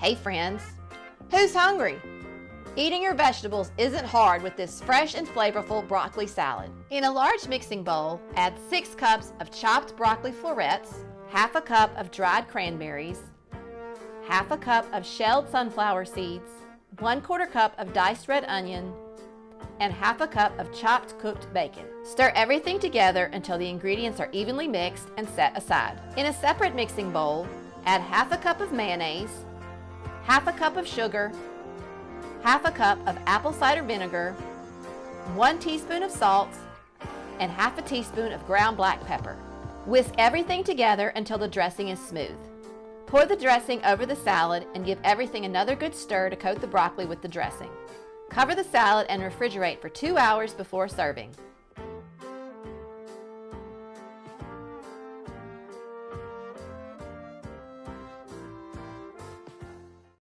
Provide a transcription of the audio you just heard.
Hey friends, who's hungry? Eating your vegetables isn't hard with this fresh and flavorful broccoli salad. In a large mixing bowl, add 6 cups of chopped broccoli florets, half a cup of dried cranberries, half a cup of shelled sunflower seeds, 1/4 cup of diced red onion, and half a cup of chopped cooked bacon. Stir everything together until the ingredients are evenly mixed and set aside. In a separate mixing bowl, add half a cup of mayonnaise, half a cup of sugar, half a cup of apple cider vinegar, 1 teaspoon of salt, and half a teaspoon of ground black pepper. Whisk everything together until the dressing is smooth. Pour the dressing over the salad and give everything another good stir to coat the broccoli with the dressing. Cover the salad and refrigerate for 2 hours before serving.